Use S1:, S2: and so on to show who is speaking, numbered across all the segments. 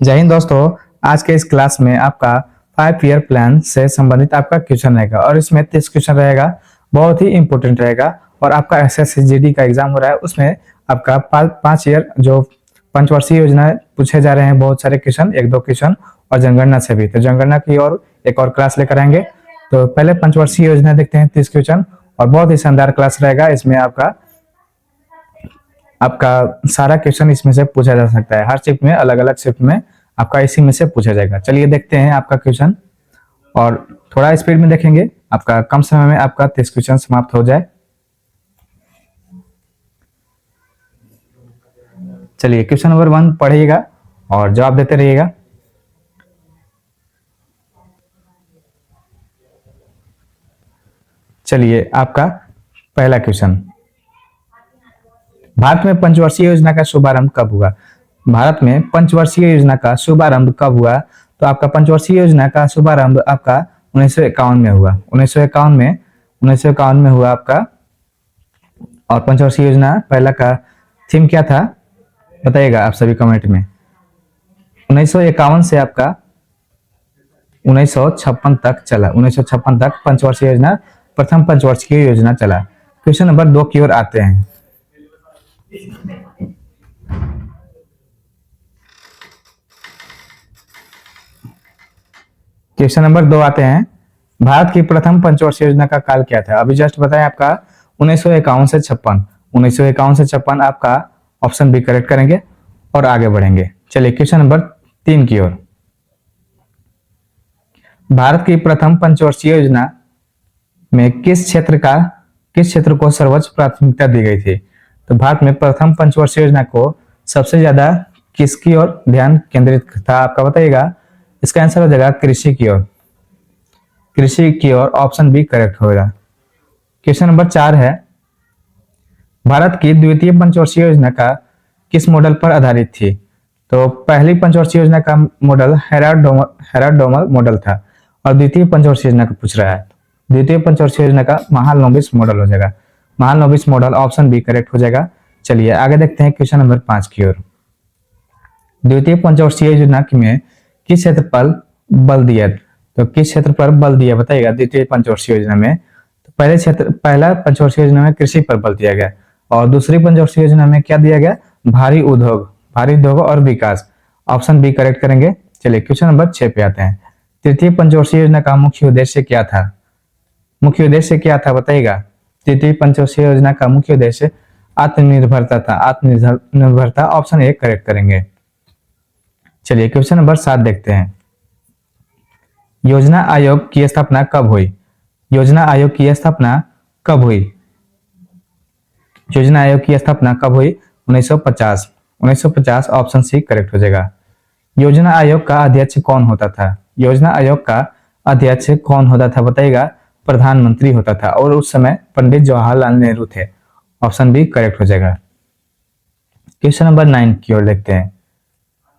S1: जय हिंद दोस्तों। आज के इस क्लास में आपका 5 ईयर प्लान से संबंधित आपका क्वेश्चन रहेगा और इसमें 30 क्वेश्चन रहेगा। बहुत ही इंपॉर्टेंट रहेगा और आपका एसएससीजीडी का एग्जाम हो रहा है, उसमें आपका 5 ईयर जो पंचवर्षीय योजना पूछे जा रहे हैं, बहुत सारे क्वेश्चन, एक दो क्वेश्चन और जनगणना से भी। तो जनगणना की और एक और क्लास लेकर आएंगे। तो पहले पंचवर्षीय योजना देखते हैं, 30 क्वेश्चन और बहुत ही शानदार क्लास रहेगा। इसमें आपका सारा क्वेश्चन इसमें से पूछा जा सकता है। हर शिफ्ट में, अलग अलग शिफ्ट में आपका इसी में से पूछा जाएगा। चलिए देखते हैं आपका क्वेश्चन और थोड़ा स्पीड में देखेंगे, आपका कम समय में आपका 30 क्वेश्चन समाप्त हो जाए। चलिए क्वेश्चन नंबर 1 पढ़िएगा और जवाब देते रहिएगा। चलिए आपका पहला क्वेश्चन, भारत में पंचवर्षीय योजना का शुभारंभ कब हुआ? भारत में पंचवर्षीय योजना का शुभारंभ कब हुआ? तो आपका पंचवर्षीय योजना का शुभारंभ आपका 1951 में हुआ। 1951 में हुआ आपका। और पंचवर्षीय योजना पहला का थीम क्या था बताइएगा आप सभी कमेंट में। 1951 से आपका 1956 तक चला। 1956 तक पंचवर्षीय योजना, प्रथम पंचवर्षीय योजना चला। क्वेश्चन नंबर 2 की ओर आते हैं। क्वेश्चन नंबर 2 आते हैं। भारत की प्रथम पंचवर्षीय योजना का काल क्या था? अभी जस्ट बताया आपका 1951 से 56। 1951 से 56 आपका ऑप्शन बी करेक्ट करेंगे और आगे बढ़ेंगे। चलिए क्वेश्चन नंबर 3 की ओर। भारत की प्रथम पंचवर्षीय योजना में किस क्षेत्र को सर्वोच्च प्राथमिकता दी गई थी? तो भारत में प्रथम पंचवर्षीय योजना को सबसे ज्यादा किसकी ओर ध्यान केंद्रित था आपका बताइएगा। इसका आंसर हो जाएगा कृषि की ओर। कृषि की ओर ऑप्शन बी करेक्ट होगा। क्वेश्चन नंबर 4 है, भारत की द्वितीय पंचवर्षीय योजना का किस मॉडल पर आधारित थी? तो पहली पंचवर्षीय योजना का मॉडल हेराल्ड मॉडल था और द्वितीय पंचवर्षीय योजना का पूछ रहा है। द्वितीय पंचवर्षीय योजना का महालनोबिस मॉडल हो जाएगा। Mahalanobis model option B correct हो जाएगा। चलिए आगे देखते हैं क्वेश्चन नंबर 5 की ओर। द्वितीय पंचवर्षीय योजना में किस क्षेत्र पर बल दिया? तो किस क्षेत्र पर बल दिया बताइएगा द्वितीय पंचवर्षीय योजना में? तो पहला पंचवर्षीय योजना में कृषि पर बल दिया गया और दूसरी पंचवर्षीय योजना में क्या दिया गया? भारी उद्योग और विकास। ऑप्शन बी करेक्ट करेंगे। चलिए क्वेश्चन नंबर 6 पे आते हैं। तृतीय पंचवर्षीय योजना का मुख्य उद्देश्य क्या था? मुख्य उद्देश्य क्या था बताइएगा। तृतीय पंचवर्षीय योजना का मुख्य उद्देश्य आत्मनिर्भरता था। आत्मनिर्भरता ऑप्शन ए करेक्ट करेंगे। चलिए क्वेश्चन नंबर 7 देखते हैं। योजना आयोग की स्थापना कब हुई? योजना आयोग की स्थापना कब हुई? योजना आयोग की स्थापना कब हुई? 1950। 1950 ऑप्शन सी करेक्ट हो जाएगा। योजना आयोग का अध्यक्ष कौन होता था? योजना आयोग का अध्यक्ष कौन होता था बताइएगा। प्रधानमंत्री होता था और उस समय पंडित जवाहरलाल नेहरू थे। ऑप्शन बी करेक्ट हो जाएगा। क्वेश्चन नंबर 9 की ओर देखते हैं।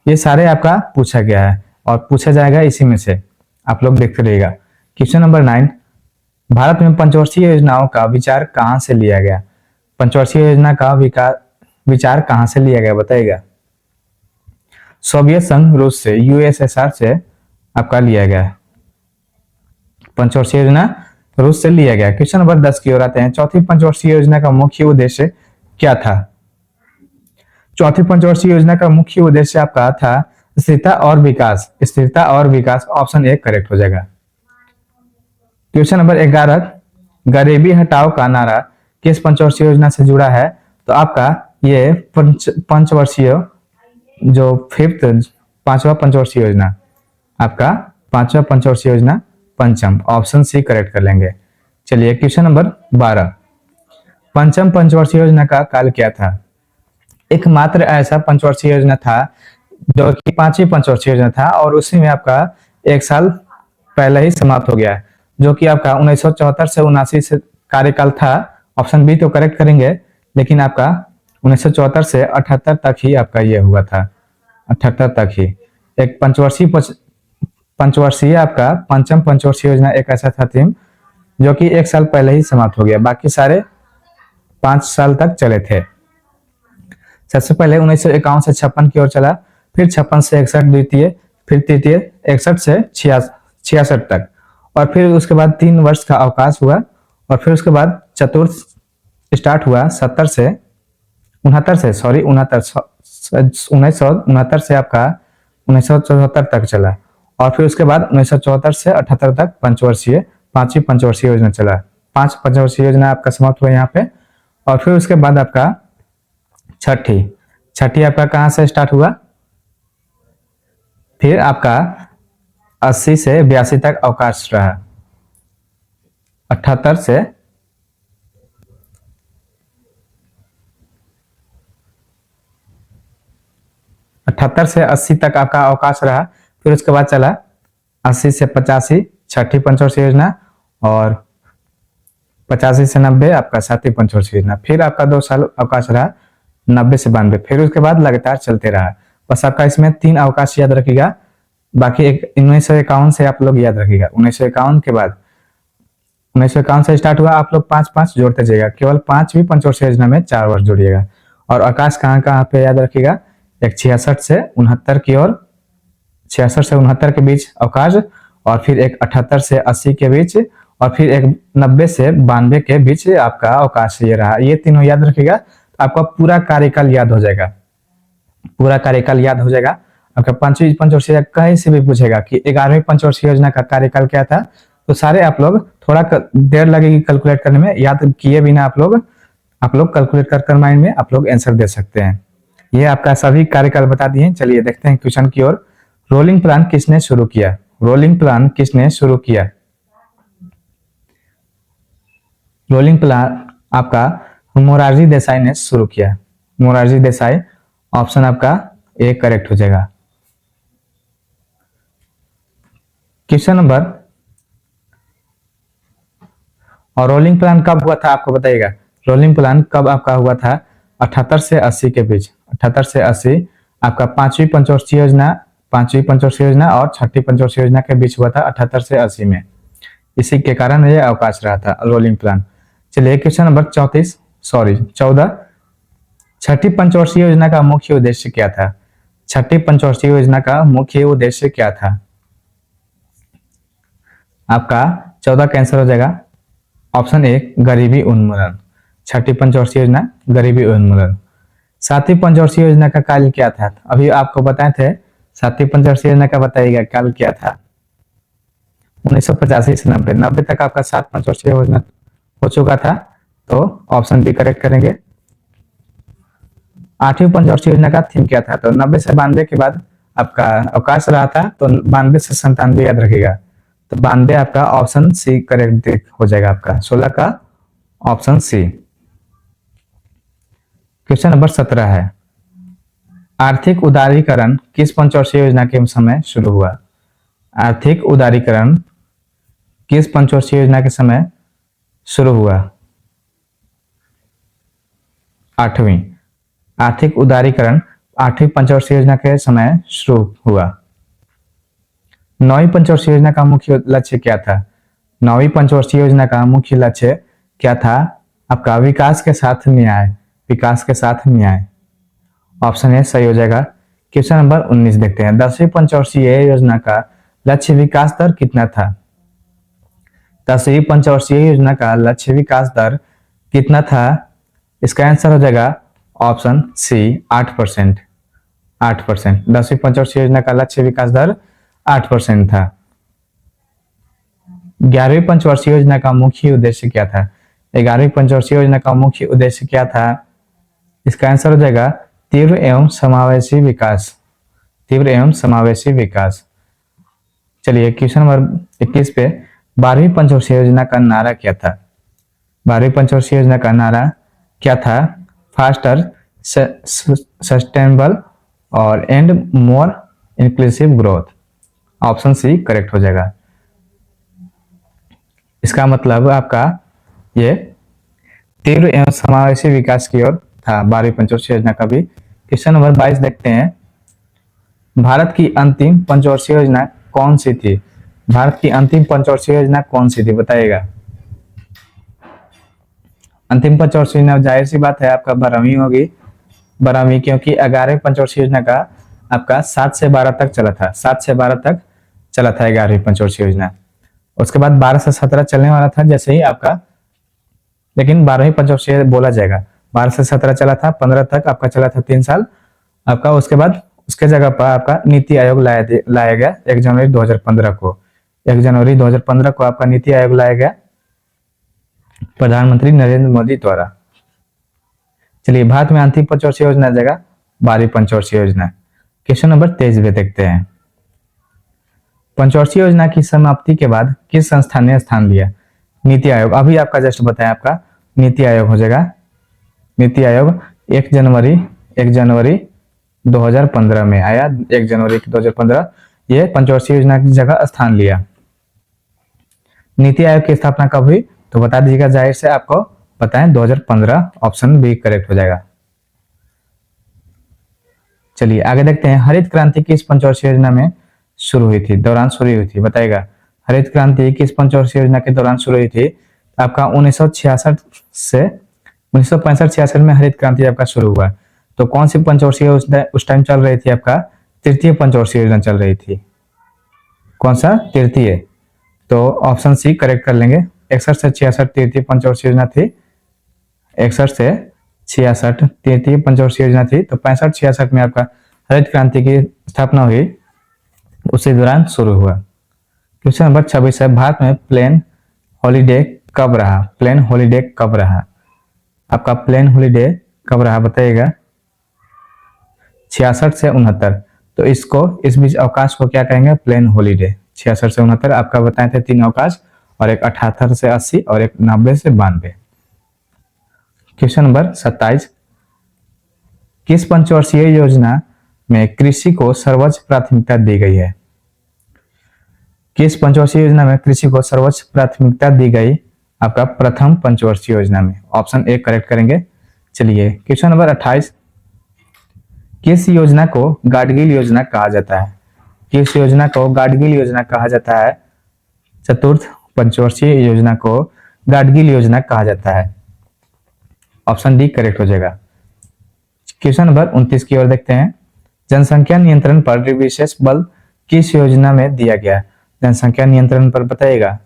S1: ये सारे आपका पूछा गया है और पूछा जाएगा इसी में से, आप लोग देखते रहिएगा। क्वेश्चन नंबर 9, भारत में पंचवर्षीय योजनाओं का विचार कहां से लिया गया? पंचवर्षीय योजना का विचार कहां से लिया गया बताइएगा। सोवियत संघ, रूस से, यूएसएसआर से आपका लिया गया। पंचवर्षीय योजना रूस से लिया गया। क्वेश्चन नंबर 10 की ओर आते हैं। चौथी पंचवर्षीय योजना का मुख्य उद्देश्य क्या था? चौथी पंचवर्षीय योजना का मुख्य उद्देश्य आपका था स्थिरता और विकास। स्थिरता और विकास ऑप्शन ए करेक्ट हो जाएगा। क्वेश्चन नंबर 11, गरीबी हटाओ का नारा किस पंचवर्षीय योजना से जुड़ा है? तो आपका ये पंचवर्षीय जो पांचवा पंचवर्षीय योजना, आपका पांचवा पंचवर्षीय योजना पंचम, ऑप्शन सी करेक्ट कर लेंगे। चलिए क्वेश्चन नंबर 12, पंचम पंचवर्षीय योजना का काल क्या था? एकमात्र ऐसा पंचवर्षीय योजना था जो कि 5वीं पंचवर्षीय योजना था और उसी में आपका 1 साल पहले ही समाप्त हो गया, जो कि आपका 1974 से 79 से कार्यकाल था। ऑप्शन बी तो करेक्ट करेंगे, लेकिन आपका 1974 से 78 तक ही आपका ये हुआ था। 78 तक ही एक पंचवर्षीय आपका पंचम पंचवर्षीय योजना एक ऐसा था थीम जो कि 1 साल पहले ही समाप्त हो गया, बाकी सारे 5 साल तक चले थे। सबसे पहले 1951 से 56 की ओर चला, फिर 56 से 61 द्वितीय, फिर तृतीय 61 से 66 तक, और फिर उसके बाद 3 वर्ष का अवकाश हुआ, और फिर उसके बाद चतुर्थ स्टार्ट हुआ 70 से 69 से, सॉरी 1969 से आपका 1974 तक चला, और फिर उसके बाद 1974 से 78 तक पांचवी पंचवर्षीय योजना चला। 5 पंचवर्षीय योजना आपका समाप्त हुआ यहाँ पे। और फिर उसके बाद आपका छठी आपका कहाँ से स्टार्ट हुआ, फिर आपका 80 से 82 तक अवकाश रहा। 78 से 80 तक आपका अवकाश रहा। फिर उसके बाद चला 80 से 85 छठी पंचवर्षीय योजना, और 85 से 90 आपका सातवीं पंचवर्षीय योजना। फिर आपका 2 साल अवकाश रहा 90 से 92। फिर उसके बाद लगातार चलते रहा। बस आपका इसमें 3 अवकाश याद रखिएगा, बाकी 1951 से आप लोग याद रखिएगा। 1951 के बाद 1951 से स्टार्ट हुआ, आप लोग 5-5 जोड़ते जाइएगा। केवल 5वीं पंचवर्षीय योजना में 4 वर्ष जोड़िएगा। और अवकाश कहाँ पे याद रखिएगा, एक 66 से 69 की ओर, 66 से 69 के बीच अवकाश, और फिर एक 78 से 80 के बीच, और फिर एक 90 से 92 के बीच आपका अवकाश ये रहा। ये तीनों याद रखिएगा, तो आपका पूरा कार्यकाल याद हो जाएगा। पूरा कार्यकाल याद हो जाएगा। आपका 5वीं पंचवर्षीय कहीं से भी पूछेगा कि 11वीं पंचवर्षीय योजना का कार्यकाल क्या था, तो सारे आप लोग थोड़ा देर लगेगी कैलकुलेट करने में, याद किए बिना आप लोग कैलकुलेट कर माइंड में आप लोग आंसर दे सकते हैं। ये आपका सभी कार्यकाल बता दिए। चलिए देखते हैं क्वेश्चन की ओर। रोलिंग प्लान किसने शुरू किया? रोलिंग प्लान किसने शुरू किया? रोलिंग प्लान आपका मोरारजी देसाई ने शुरू किया। मोरारजी देसाई, ऑप्शन आपका ए करेक्ट हो जाएगा। क्वेश्चन नंबर, और रोलिंग प्लान कब हुआ था आपको बताइएगा। रोलिंग प्लान कब आपका हुआ था? 78 से 80 के बीच। 78 से 80 आपका 5वीं पंचवर्षीय योजना और छठी पंचवर्षीय योजना के बीच हुआ था 78 से 80 में। इसी के कारण यह अवकाश रहा था रोलिंग प्लान। चलिए क्वेश्चन नंबर 14। छठी पंचवर्षीय योजना का मुख्य उद्देश्य क्या था? छठी पंचवर्षीय योजना का मुख्य उद्देश्य क्या था? आपका 14 कैंसिल हो जाएगा। ऑप्शन ए गरीबी उन्मूलन। छठी पंचवर्षीय योजना गरीबी उन्मूलन। सातवीं पंचवर्षीय योजना का कार्य क्या था? अभी आपको बताए थे। सातवीं पंचवर्षीय योजना का बताइएगा कार्य क्या था। 1985 से 90 तक आपका 7 पंचवर्षीय योजना हो चुका था, तो ऑप्शन बी करेक्ट करेंगे। 8वीं पंचवर्षीय योजना का थीम क्या था? तो 90 से 92 के बाद आपका अवकाश रहा था, तो 92 से 97 याद रखिएगा। तो 92 आपका ऑप्शन सी करेक्ट हो जाएगा। आपका 16 का ऑप्शन सी। क्वेश्चन नंबर 17 है, आर्थिक उदारीकरण किस पंचवर्षीय योजना के समय शुरू हुआ? आर्थिक उदारीकरण किस पंचवर्षीय योजना के समय शुरू हुआ? 8वीं। आर्थिक उदारीकरण 8वीं पंचवर्षीय योजना के समय शुरू हुआ। 9वीं पंचवर्षीय योजना का मुख्य लक्ष्य क्या था? 9वीं पंचवर्षीय योजना का मुख्य लक्ष्य क्या था? आपका विकास के साथ न्याय। विकास के साथ न्याय, ऑप्शन ए सही हो जाएगा। क्वेश्चन नंबर 19 देखते हैं। 10वीं पंचवर्षीय योजना का लक्ष्य विकास दर कितना था? 10वीं पंचवर्षीय योजना का लक्ष्य विकास दर कितना था? इसका आंसर हो जाएगा ऑप्शन सी 8%। 8%। 10वीं पंचवर्षीय योजना का लक्ष्य विकास दर 8% था। 11वीं पंचवर्षीय योजना का मुख्य उद्देश्य क्या था? 11वीं पंचवर्षीय योजना का मुख्य उद्देश्य क्या था? इसका आंसर हो जाएगा तीव्र एवं समावेशी विकास। तीव्र एवं समावेशी विकास। चलिए क्वेश्चन नंबर 21 पे, 12वीं पंचवर्षीय योजना का नारा क्या था? 12वीं पंचवर्षीय योजना का नारा क्या था? फास्टर, सस्टेनेबल और and more inclusive growth. Option C correct हो जाएगा। इसका मतलब आपका ये तीव्र एवं समावेशी विकास की ओर था 12वीं पंचवर्षीय योजना का भी। क्वेश्चन नंबर 22 देखते हैं। भारत की अंतिम पंचवर्षीय योजना कौन सी थी? भारत की अंतिम पंचवर्षीय योजना कौन सी थी बताइएगा। अंतिम पंचवर्षीय योजना जाहिर सी बात है आपका 12वीं होगी। 12वीं, क्योंकि 11वीं पंचवर्षीय योजना का आपका 7 से 12 तक चला था, 7 से 12 तक चला था 11वीं पंचवर्षीय योजना। उसके बाद 12 से 17 चलने वाला था जैसे ही आपका, लेकिन 12वीं पंचवर्षीय बोला जाएगा। 12 से 17 चला था, 15 तक आपका चला था 3 साल आपका। उसके बाद उसके जगह पर आपका नीति आयोग लाया गया 1 जनवरी 2015 को। 1 जनवरी 2015 को आपका नीति आयोग लाया गया प्रधानमंत्री नरेंद्र मोदी द्वारा। चलिए, भारत में अंतिम पंचवर्षीय योजना जगह 12वीं पंचवर्षीय योजना। क्वेश्चन नंबर 23 में देखते हैं, पंचवर्षीय योजना की समाप्ति के बाद किस संस्थान ने स्थान लिया? नीति आयोग। अभी आपका जस्ट बताया, आपका नीति आयोग हो जाएगा। नीति आयोग 1 जनवरी 2015 में आया। 1 जनवरी 2015 ये पंचवर्षीय योजना की जगह स्थान लिया। नीति आयोग की स्थापना कब हुई तो बता दीजिएगा, जाहिर से आपको बताएं 2015, ऑप्शन बी करेक्ट हो जाएगा। चलिए आगे देखते हैं, हरित क्रांति किस पंचवर्षीय योजना में शुरू हुई थी, दौरान शुरू हुई थी, बताएगा। हरित क्रांति किस पंचवर्षीय योजना के दौरान शुरू हुई थी? आपका 1966 से 1965-66 में हरित क्रांति आपका शुरू हुआ। तो कौन सी पंचवर्षीय योजना उस टाइम चल रही थी? आपका तृतीय पंचवर्षीय योजना चल रही थी। कौन सा? तृतीय। तो ऑप्शन सी करेक्ट कर लेंगे। 61 से 66 तृतीय पंचवर्षीय योजना थी। 61 से 66 तृतीय पंचवर्षीय योजना थी। तो 65-66 में आपका हरित क्रांति की स्थापना हुई, उसी दौरान शुरू हुआ। क्वेश्चन नंबर 26 है, भारत में प्लेन हॉलीडे कब रहा? प्लेन हॉलीडे कब रहा? आपका प्लेन हॉलीडे कब रहा बताइएगा। 66 से 69। तो इस बीच अवकाश को क्या कहेंगे? Plane holiday. 66 से 69 आपका बताए थे 3 अवकाश, और एक 78 से 80 और एक 90 से 92। क्वेश्चन नंबर 27, किस पंचवर्षीय योजना में कृषि को सर्वोच्च प्राथमिकता दी गई है? किस पंचवर्षीय योजना में कृषि को सर्वोच्च प्राथमिकता दी गई? आपका प्रथम पंचवर्षीय योजना में। ऑप्शन ए करेक्ट करेंगे। चलिए क्वेश्चन नंबर 28, किस योजना को गाडगिल योजना कहा जाता है? किस योजना को गाडगिल योजना कहा जाता है? चतुर्थ पंचवर्षीय योजना को गाडगिल योजना कहा जाता है। ऑप्शन डी करेक्ट हो जाएगा। क्वेश्चन नंबर 29 की ओर देखते हैं, जनसंख्या नियंत्रण पर विशेष बल किस योजना में दिया गया? जनसंख्या नियंत्रण पर बताइएगा।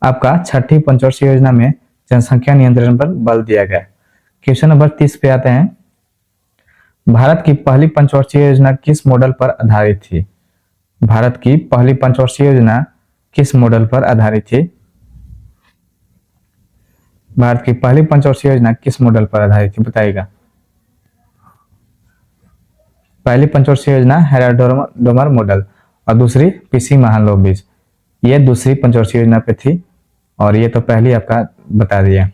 S1: आपका छठी पंचवर्षीय योजना में जनसंख्या नियंत्रण पर बल दिया गया। क्वेश्चन नंबर 30 पे आते हैं, भारत की पहली पंचवर्षीय योजना किस मॉडल पर आधारित थी? भारत की पहली पंचवर्षीय योजना किस मॉडल पर आधारित थी? भारत की पहली पंचवर्षीय योजना किस मॉडल पर आधारित थी बताइएगा। पहली पंचवर्षीय योजना हेराडोमर मॉडल, और दूसरी पीसी महालनोबिस। ये दूसरी पंचवर्षीय योजना पे थी, और ये तो पहली आपका बता दिया।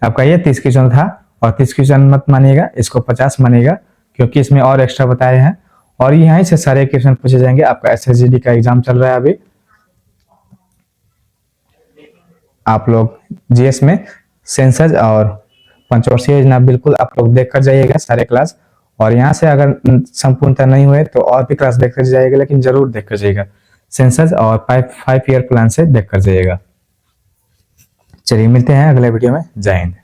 S1: आपका ये 30 क्वेश्चन था, और 30 क्वेश्चन मत मानिएगा, इसको 50 मानिएगा, क्योंकि इसमें और एक्स्ट्रा बताए हैं, और यहीं से सारे क्वेश्चन पूछे जाएंगे। आपका एसएसजीडी का एग्जाम चल रहा है अभी। आप लोग जीएस में सेंसस और पंचवर्षीय योजना बिल्कुल आप लोग देख कर जाइएगा सारे क्लास, और यहाँ से अगर संपूर्णता नहीं हुए तो और भी क्लास देख कर जाइएगा, लेकिन जरूर देख कर जाइएगा। सेंसस और 5 ईयर प्लान से देख कर जाइएगा। चलिए मिलते हैं अगले वीडियो में। जय हिंद।